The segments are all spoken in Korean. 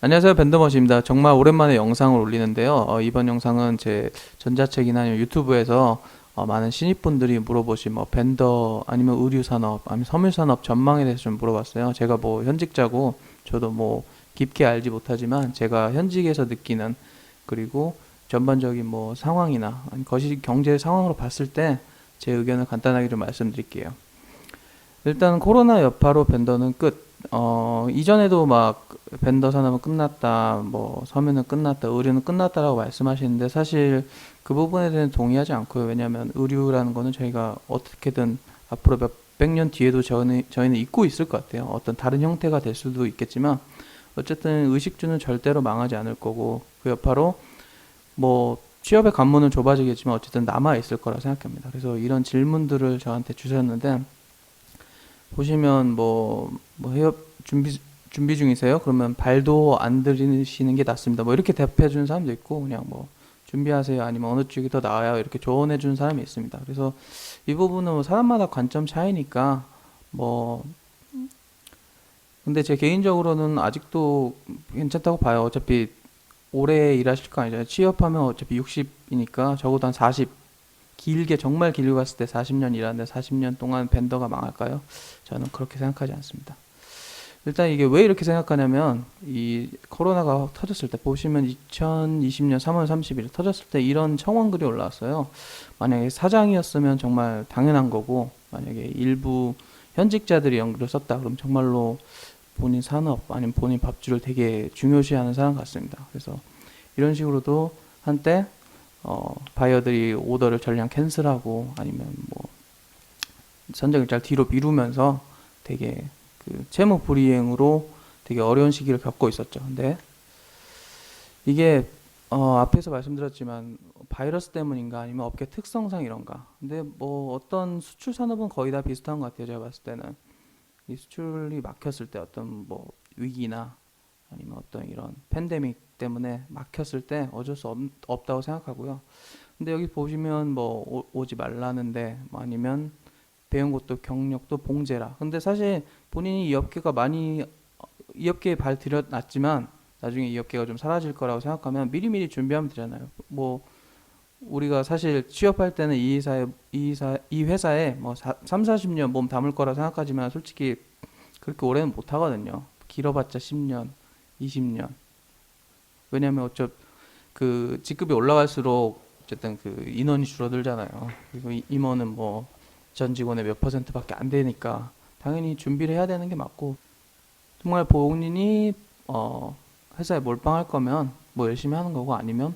안녕하세요, 밴더머시입니다. 정말 오랜만에 영상을 올리는데요. 이번 영상은 제 전자책이나 아니면 유튜브에서 많은 신입분들이 물어보신 밴더 아니면 의류산업 아니면 섬유산업 전망에 대해서 좀 물어봤어요. 제가 현직자고 저도 깊게 알지 못하지만 제가 현직에서 느끼는, 그리고 전반적인 상황이나 아니 거시 경제 상황으로 봤을 때 제 의견을 간단하게 좀 말씀드릴게요. 일단 코로나 여파로 밴더는 끝. 이전에도 밴더 산업은 끝났다, 섬유는 끝났다, 의류는 끝났다라고 말씀하시는데 사실 그 부분에 대해서는 동의하지 않고요. 왜냐하면 의류라는 거는 저희가 어떻게든 앞으로 몇백 년 뒤에도 저희는 입고 있을 것 같아요. 어떤 다른 형태가 될 수도 있겠지만 어쨌든 의식주는 절대로 망하지 않을 거고, 그 여파로 취업의 관문은 좁아지겠지만 어쨌든 남아 있을 거라 생각합니다. 그래서 이런 질문들을 저한테 주셨는데, 보시면 해업 준비 중이세요? 그러면 발도 안 들이시는 게 낫습니다. 이렇게 대답해 주는 사람도 있고, 그냥 준비하세요, 아니면 어느 쪽이 더 나아요, 이렇게 조언해 주는 사람이 있습니다. 그래서 이 부분은 사람마다 관점 차이니까 뭐 근데 제 개인적으로는 아직도 괜찮다고 봐요. 어차피 오래 일하실 거 아니잖아요. 취업하면 어차피 60이니까 적어도 한 40, 길게 정말 길게 갔을 때 40년 일하는데 40년 동안 벤더가 망할까요? 저는 그렇게 생각하지 않습니다. 일단 이게 왜 이렇게 생각하냐면, 이 코로나가 터졌을 때 보시면 2020년 3월 30일 터졌을 때 이런 청원글이 올라왔어요. 만약에 사장이었으면 정말 당연한 거고, 만약에 일부 현직자들이 연글을 썼다 그럼 정말로 본인 산업 아니면 본인 밥줄을 되게 중요시하는 사람 같습니다. 그래서 이런 식으로도 한때 바이어들이 오더를 전량 캔슬하고 아니면 선적 일자를 뒤로 미루면서 되게 그 채무 불이행으로 되게 어려운 시기를 겪고 있었죠. 근데 이게 앞에서 말씀드렸지만 바이러스 때문인가 아니면 업계 특성상 이런가. 근데 어떤 수출 산업은 거의 다 비슷한 것 같아요. 제가 봤을 때는 이 수출이 막혔을 때 어떤 위기나 아니면 어떤 이런 팬데믹 때문에 막혔을 때 어쩔 수 없다고 생각하고요. 근데 여기 보시면 오지 말라는데, 아니면 배운 것도 경력도 봉제라. 근데 사실 본인이 이 업계에 발 들여놨지만 나중에 이 업계가 좀 사라질 거라고 생각하면 미리미리 준비하면 되잖아요. 우리가 사실 취업할 때는 이 회사에 3, 40년 몸 담을 거라 생각하지만 솔직히 그렇게 오래는 못 하거든요. 길어봤자 10년, 20년. 왜냐면 그 직급이 올라갈수록 어쨌든 그 인원이 줄어들잖아요. 그리고 임원은 전 직원의 몇 퍼센트밖에 안 되니까 당연히 준비를 해야 되는 게 맞고, 정말 본인이 회사에 몰빵할 거면 열심히 하는 거고, 아니면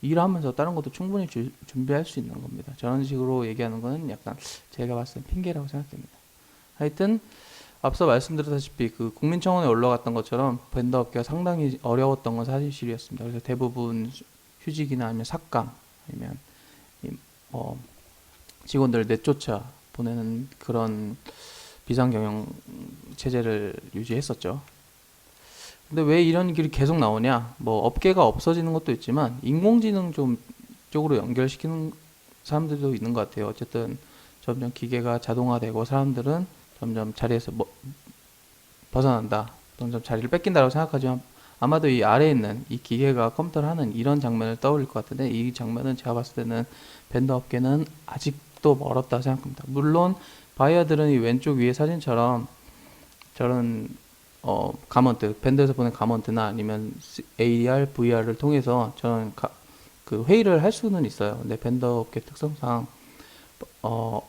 일하면서 다른 것도 충분히 준비할 수 있는 겁니다. 저런 식으로 얘기하는 거는 약간 제가 봤을 땐 핑계라고 생각합니다. 하여튼 앞서 말씀드렸다시피 그 국민청원에 올라갔던 것처럼 벤더 업계가 상당히 어려웠던 건 사실이었습니다. 그래서 대부분 휴직이나 아니면 삭감 아니면 어, 직원들 내쫓아 보내는 그런 비상경영 체제를 유지했었죠. 근데 왜 이런 길이 계속 나오냐? 업계가 없어지는 것도 있지만 인공지능 쪽으로 연결시키는 사람들도 있는 것 같아요. 어쨌든 점점 기계가 자동화되고 사람들은 점점 자리에서 벗어난다, 점점 자리를 뺏긴다고 생각하지만 아마도 이 아래에 있는 이 기계가 컴퓨터를 하는 이런 장면을 떠올릴 것 같은데, 이 장면은 제가 봤을 때는 벤더 업계는 아직도 멀었다 생각합니다. 물론 바이어들은 이 왼쪽 위에 사진처럼 저런 가먼트, 밴드에서 보낸 가먼트나 아니면 AR, VR을 통해서 저는 그 회의를 할 수는 있어요. 근데 밴더 업계 특성상 어,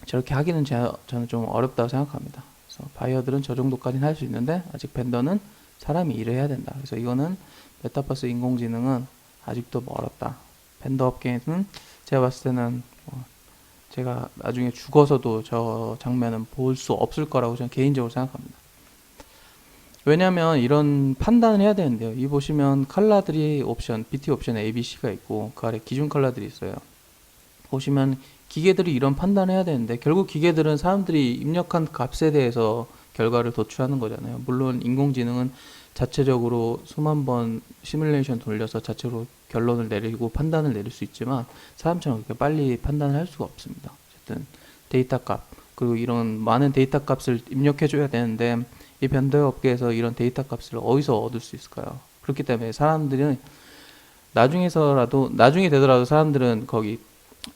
저렇게 하기는 저는 좀 어렵다고 생각합니다. 그래서 바이어들은 저 정도까지는 할 수 있는데 아직 밴더는 사람이 일을 해야 된다. 그래서 이거는 메타버스 인공지능은 아직도 멀었다. 밴더 업계는 제가 봤을 때는 제가 나중에 죽어서도 저 장면은 볼 수 없을 거라고 저는 개인적으로 생각합니다. 왜냐면 이런 판단을 해야 되는데요. 이 보시면 컬러들이 옵션, BT 옵션에 A, B, C가 있고 그 아래 기준 컬러들이 있어요. 보시면 기계들이 이런 판단을 해야 되는데 결국 기계들은 사람들이 입력한 값에 대해서 결과를 도출하는 거잖아요. 물론 인공지능은 자체적으로 수만 번 시뮬레이션 돌려서 자체로 결론을 내리고 판단을 내릴 수 있지만 사람처럼 그렇게 빨리 판단을 할 수가 없습니다. 어쨌든 데이터 값, 그리고 이런 많은 데이터 값을 입력해 줘야 되는데 이 벤더 업계에서 이런 데이터 값을 어디서 얻을 수 있을까요? 그렇기 때문에 사람들은 나중에 되더라도 사람들은 거기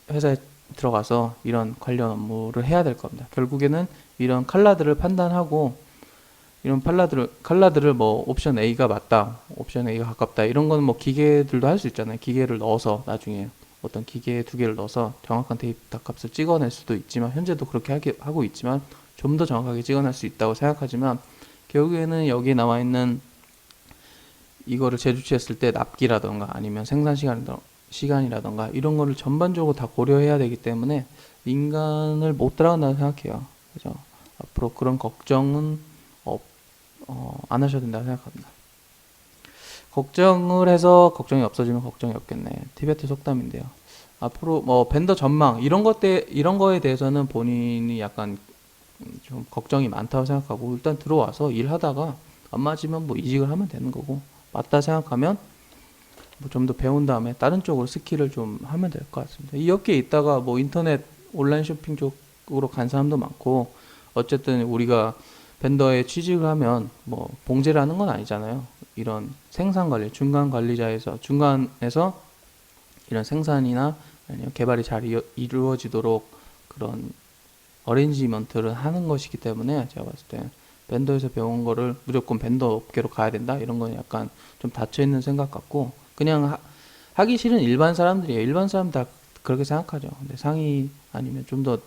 회사에 들어가서 이런 관련 업무를 해야 될 겁니다. 결국에는 이런 칼라들을 판단하고 이런 칼라들을 뭐 옵션 A가 맞다, 옵션 A가 가깝다 이런 거는 뭐 기계들도 할 수 있잖아요. 기계를 넣어서 나중에 어떤 기계 두 개를 넣어서 정확한 데이터 값을 찍어낼 수도 있지만 현재도 그렇게 하고 있지만 좀 더 정확하게 찍어낼 수 있다고 생각하지만 결국에는 여기에 나와 있는 이거를 재조치했을 때 납기라던가 아니면 생산 시간이라던가 이런 거를 전반적으로 다 고려해야 되기 때문에 인간을 못 따라간다고 생각해요. 그래서 앞으로 그런 걱정은 안 하셔도 된다고 생각합니다. 걱정을 해서 걱정이 없어지면 걱정이 없겠네. 티베트 속담인데요. 앞으로 뭐 벤더 전망 이런 거에 대해서는 본인이 약간 좀 걱정이 많다고 생각하고 일단 들어와서 일하다가 안 맞으면 뭐 이직을 하면 되는 거고 맞다 생각하면 뭐 좀 더 배운 다음에 다른 쪽으로 스킬을 좀 하면 될 것 같습니다. 이 업계에 있다가 뭐 인터넷 온라인 쇼핑 쪽으로 간 사람도 많고 어쨌든 우리가 벤더에 취직을 하면 뭐 봉제를 하는 건 아니잖아요. 이런 생산 관리, 중간에서 이런 생산이나 아니면 개발이 잘 이루어지도록 그런 어레인지먼트를 하는 것이기 때문에 제가 봤을 때 벤더에서 배운 거를 무조건 벤더 업계로 가야 된다 이런 건 약간 좀 닫혀있는 생각 같고 그냥 하기 싫은 일반 사람들이에요. 일반 사람 다 그렇게 생각하죠. 근데 상위 아니면 좀 더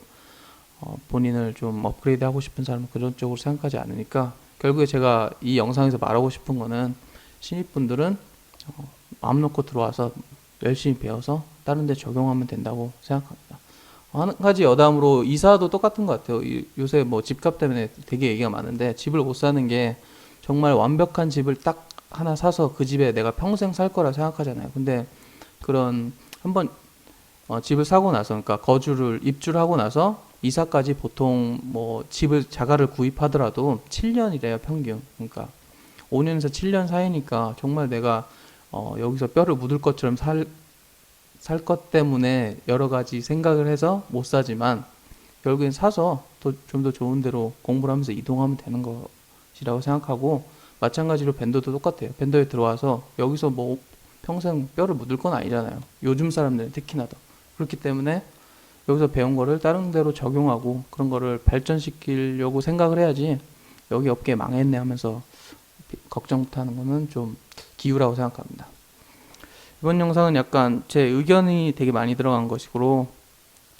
본인을 좀 업그레이드 하고 싶은 사람은 그런 쪽으로 생각하지 않으니까 결국에 제가 이 영상에서 말하고 싶은 거는 신입분들은 마음 놓고 들어와서 열심히 배워서 다른 데 적용하면 된다고 생각합니다. 한 가지 여담으로 이사도 똑같은 것 같아요. 요새 뭐 집값 때문에 되게 얘기가 많은데 집을 못 사는 게 정말 완벽한 집을 딱 하나 사서 그 집에 내가 평생 살 거라 생각하잖아요. 근데 그런 한번 집을 사고 나서 그러니까 입주를 하고 나서 이사까지 보통 뭐 자가를 구입하더라도 7년이래요, 평균. 그러니까 5년에서 7년 사이니까 정말 내가 여기서 뼈를 묻을 것처럼 살 것 때문에 여러 가지 생각을 해서 못 사지만 결국엔 사서 좀 더 좋은 데로 공부를 하면서 이동하면 되는 것이라고 생각하고 마찬가지로 벤더도 똑같아요. 벤더에 들어와서 여기서 뭐 평생 뼈를 묻을 건 아니잖아요. 요즘 사람들은 특히나 더. 그렇기 때문에 여기서 배운 거를 다른 데로 적용하고 그런 거를 발전시키려고 생각을 해야지 여기 업계 망했네 하면서 걱정부터 하는 거는 좀 기우라고 생각합니다. 이번 영상은 약간 제 의견이 되게 많이 들어간 것이고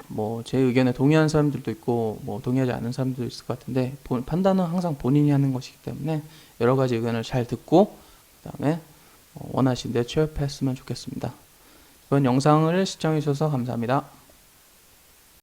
뭐 제 의견에 동의하는 사람들도 있고 뭐 동의하지 않는 사람들도 있을 것 같은데 판단은 항상 본인이 하는 것이기 때문에 여러 가지 의견을 잘 듣고 그 다음에 원하신 데 취업했으면 좋겠습니다. 이번 영상을 시청해 주셔서 감사합니다.